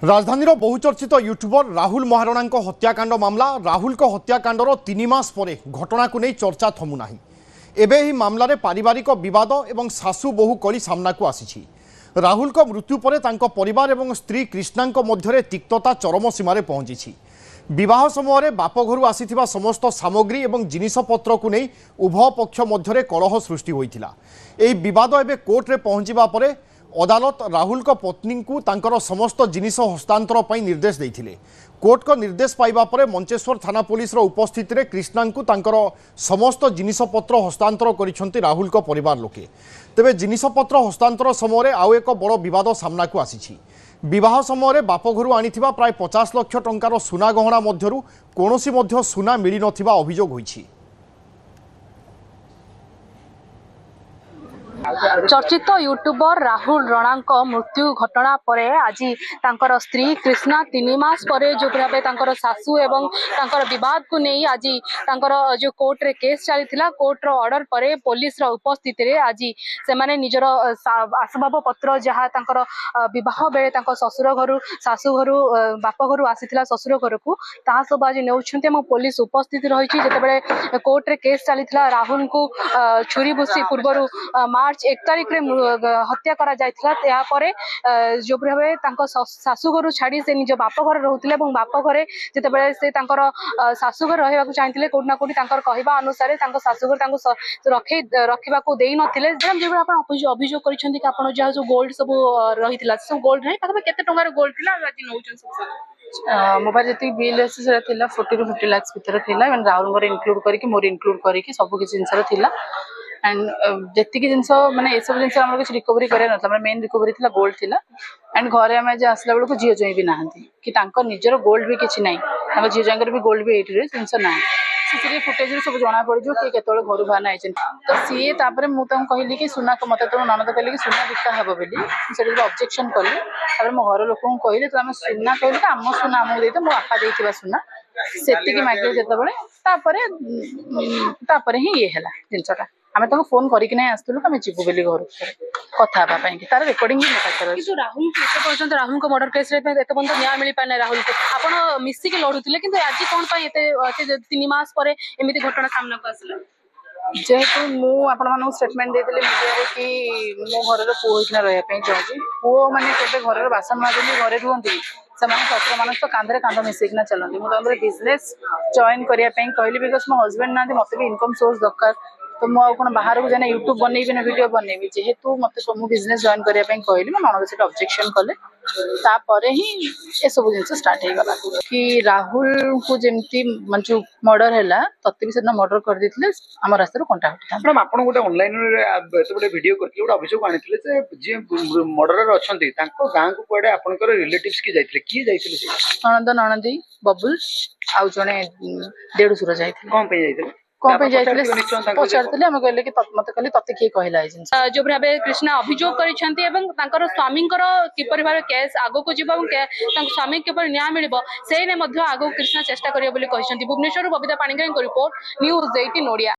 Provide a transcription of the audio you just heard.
राजधानी बहुचर्चित यूट्यूबर राहुल महाराणा हत्याकांड मामला राहुल हत्याकांडर 3 मास पर घटना को नहीं चर्चा थमुना एबे ही मामलार पारिवारिक विवाद और सासू बहु कली सामना को आसी राहुल मृत्यु पर परिवार और स्त्री कृष्णा मध्य तिक्तता चरम सीमार पहुंची विवाह समय बापघर आसीथिबा समस्त सामग्री और जिनिसपत्र को नहीं उभय पक्ष मध्य कलह सृष्टि होइथिला। एही विवाद एबे कोर्ट रे पहुंचीबा परे अदालत राहुल पत्नी को तांकर समस्त जिनिस हस्तांतर पर निर्देश देते कोर्ट को निर्देश पाइबा परे मंचेश्वर थाना पुलिस उपस्थित रे कृष्णा को तांकर समस्त जिनिसपत्र हस्तांतर करिसेंती राहुल परिवार लोके। तेबे जिनिसपत्र हस्तांतर समय आउ एक बड़ विवाद सामना को आसी विवाह समय बापघर आनिथिबा प्राय 50 लाख टंकार सुना गहना मध्यरु कोनोसी मध्य सुना मिली नथिबा अभियोग होइछि। चर्चित यूट्यूबर राहुल राणा मृत्यु घटना पर आज तांकर स्त्री कृष्णा 3 मास पर जो भाव सासू एवं बद को नहीं आज जो कोर्ट रे केस चली कोर्ट रो ऑर्डर पर पुलिस उपस्थित रे आज से माने निजर आसबाब पत्र जहाँ विवाह बेले ससुर घर सासू घर बाप घर आसी ससुर घर को सब आज नौ पुलिस उपस्थित रही जिते कोर्ट रे केस चली राहुल को छुरी भूसी पूर्व मार्च 1 तारिख रे हत्या करा जायथिला परे जो भाव सासू घर छाड़ी से निज बाप घर रोते बाप घरे जिते से सासू घर रहा चाहिए कौटना कौटी कहवा अनुसार सासू घर रखा दे नथिले जो अभियोग कर जो गोल्ड सब रही सब गोल्ड रही केते टंकार गोल्ड थिला आज नौ मोबाइल जी बिल से 40 to 50 लाख भर थी राहुल इनक्लूड करके मोर इनक्लूड करके सब किसी जिनस एंड जी जिनस माने ये सब जिन किसी रिकवरी कर मेन रिकवरी थी गोल्ड थी एंड घरे आम आसला बेलू झील ज्वाई भी नहांती कि निजर गोल्ड भी किसी ना झील ज्वाई भी गोल्ड भी ये जिनस ना सीसीटीवी फुटेज सब जना पड़ किए केत घर बाहर आई तो सी मुझे कहली कि सुना मत तो ननद कहले कि सुना बिका हे बोली से ऑब्जेक्शन कली मो घर लोक कहले तो आम सुना कहली आम सुना आमको दे मो बापा देता सुना से मागे जिते ही ये है जिनसा आम तो फोन करके आसलु आम जीवु बोली घर कथा तार रेकर्डिंग भी राहुल राहुल मर्डर केस एत न्याय मिल पारे राहुल को आप मिसिक लड़ुले कि आज कौन 3 मास पर एमती घटना सामना को आसला जेहेतु मुझे स्टेटमेंट देती मीडिया कि मो घर पुओ होना रही चाहिए पुओ मैंने केवे घर बासन माजली घरे रुहति से ससुर मान तो कांधे कांध मिसेकिना चलती मुझे बिजनेस जॉइन करने कहली बिकज मो हजबैंड ना मत भी इनकम सोर्स दरकार तो मुझे कौन बाहर को जाना यूट्यूब बनैबी ना वीडियो बनैबी जेहेतु मत बिजनेस जॉइन करने कहली मो ननद से ऑब्जेक्शन कले तापर ही ये सब जिन स्टार्ट हो गला कि राहुल को जमती जो मर्डर है तत्ते भी से मर्डर कर देते आम रास्ता कंटा हटा मैडम आप गोटे ऑनलाइन गोटे वीडियो करते गोटे अभियोग आनी जी मर्डर अच्छा गाँव को कड़े आपंकर रिलेटिव्स किए जाते किए जाते ननद ननदी बबुल आउ जड़े देढ़शुर जाते कौन पे जाते कौन पचारते कहले कि मत कहले तते किए कहला जो भाव कृष्णा अभियोग कर स्वामी किपर भाव केस आग को जीव स्वामी किपर न्याय मिल से आग कृष्णा चेष्टा करेंगे भुवनेश्वर बबिता पाणिग्राही रिपोर्ट न्यूज 18 ओडिया।